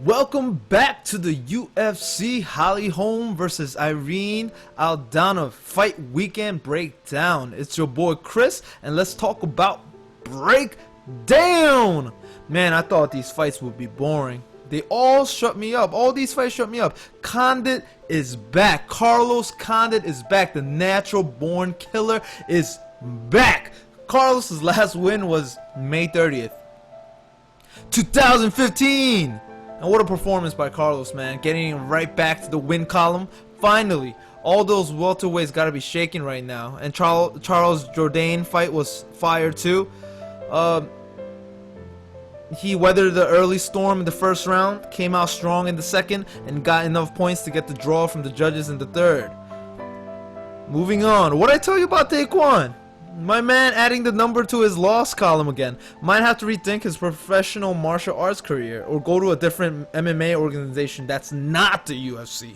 Welcome back to the UFC. Holm versus Irene Aldana fight weekend breakdown. It's your boy Chris, and let's talk about breakdown. Man, I thought these fights would be boring. They all shut me up. All these fights shut me up. Condit is back. Carlos Condit is back. The natural born killer is back. Carlos's last win was May 30th, 2015. And what a performance by Carlos, man. Getting right back to the win column. Finally, all those welterweights got to be shaking right now. And Charles Jourdain fight was fire too. He weathered the early storm in the first round, came out strong in the second, and got enough points to get the draw from the judges in the third. Moving on. What did I tell you about Taekwon? My man adding the number to his loss column again. Might have to rethink his professional martial arts career or go to a different MMA organization that's not the UFC.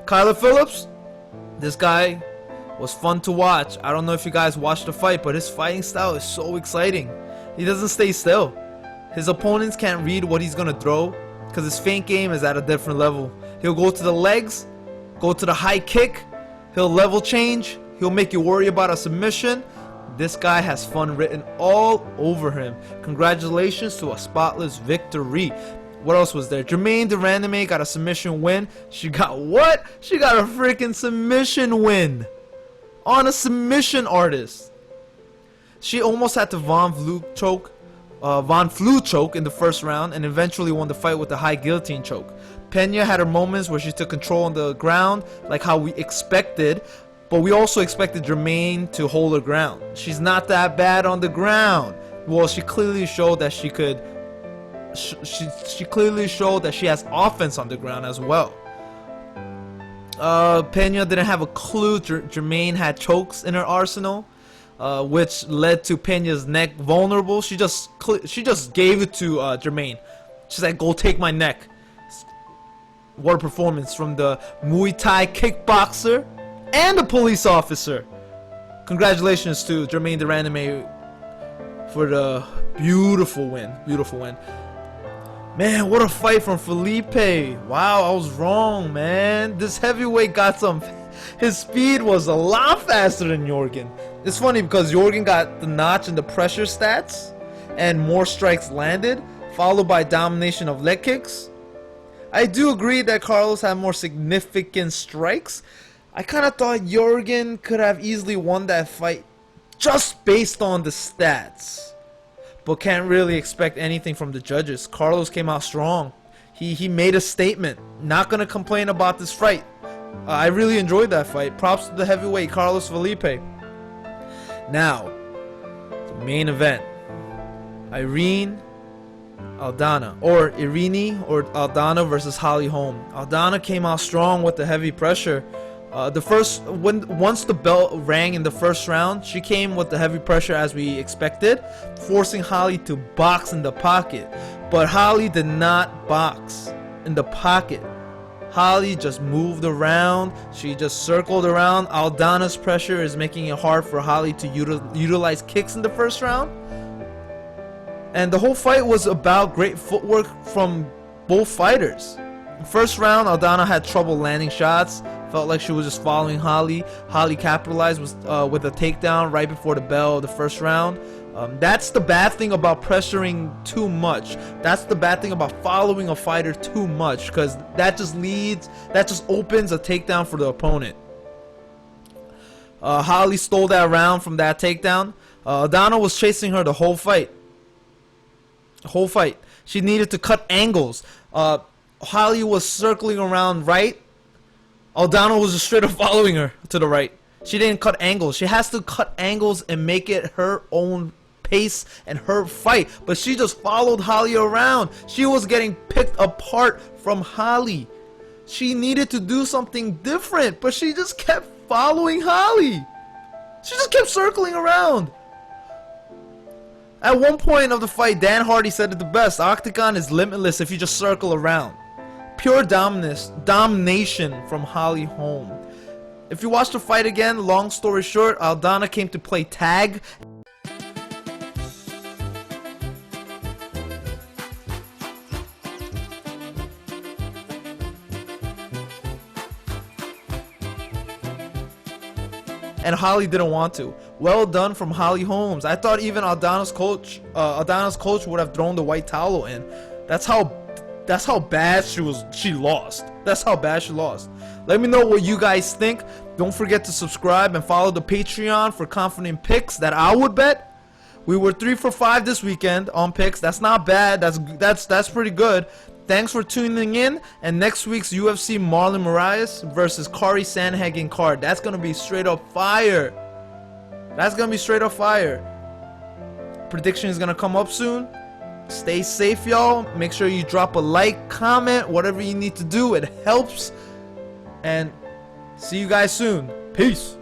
Kyler Phillips, this guy was fun to watch. I don't know if you guys watched the fight, but his fighting style is so exciting. He doesn't stay still. His opponents can't read what he's going to throw because his feint game is at a different level. He'll go to the legs, go to the high kick, he'll level change. He'll make you worry about a submission. This guy has fun written all over him. Congratulations to a spotless victory. What else was there? Germaine de Randamie got a submission win. She got what? She got a freaking submission win on a submission artist. She almost had to Von Flue choke in the first round and eventually won the fight with the high guillotine choke. Pena had her moments where she took control on the ground like how we expected. But we also expected Germaine to hold her ground. She's not that bad on the ground. Well, she clearly showed that she could. She clearly showed that she has offense on the ground as well. Pena didn't have a clue Germaine had chokes in her arsenal, which led to Pena's neck vulnerable. She just gave it to Germaine. She said, "Go take my neck." What a performance from the Muay Thai kickboxer and a police officer. Congratulations to Germaine de Randamie for the beautiful win. Beautiful win. Man, what a fight from Felipe. Wow, I was wrong, man. This heavyweight got some. His speed was a lot faster than Jorgen. It's funny because Jorgen got the notch in the pressure stats and more strikes landed, followed by domination of leg kicks. I do agree that Carlos had more significant strikes. I kind of thought Jorgen could have easily won that fight just based on the stats. But can't really expect anything from the judges. Carlos came out strong. He made a statement. Not going to complain about this fight. I really enjoyed that fight. Props to the heavyweight Carlos Felipe. Now, the main event. Irene Aldana, or Irene or Aldana versus Holm. Aldana came out strong with the heavy pressure. Once the bell rang in the first round, she came with the heavy pressure as we expected, forcing Holly to box in the pocket. But Holly did not box in the pocket. Holly just moved around. She just circled around. Aldana's pressure is making it hard for Holly to utilize kicks in the first round. And the whole fight was about great footwork from both fighters. First round, Aldana had trouble landing shots. Felt like she was just following Holly. Holly capitalized with a takedown right before the bell of the first round. That's the bad thing about pressuring too much. That's the bad thing about following a fighter too much, because that just opens a takedown for the opponent. Holly stole that round from that takedown. Aldana was chasing her the whole fight. She needed to cut angles. Holly was circling around right. Aldana was just straight up following her to the right. She didn't cut angles. She has to cut angles and make it her own pace and her fight. But she just followed Holly around. She was getting picked apart from Holly. She needed to do something different, but she just kept following Holly. She just kept circling around. At one point of the fight, Dan Hardy said it the best. Octagon is limitless if you just circle around. Pure domination from Holm. If you watch the fight again, long story short, Aldana came to play tag. and Holly didn't want to. Well done from Holly Holmes. I thought even Aldana's coach would have thrown the white towel in. That's how bad she lost. That's how bad she lost. Let me know what you guys think. Don't forget to subscribe and follow the Patreon for confident picks that I would bet. We were 3 for 5 this weekend on picks. That's not bad. That's pretty good. Thanks for tuning in. And next week's UFC Marlon Moraes versus Kari Sandhagen card. That's gonna be straight up fire. That's gonna be straight up fire. Prediction is gonna come up soon. Stay safe, y'all. Make sure you drop a like, comment, whatever you need to do. It helps. And see you guys soon. Peace.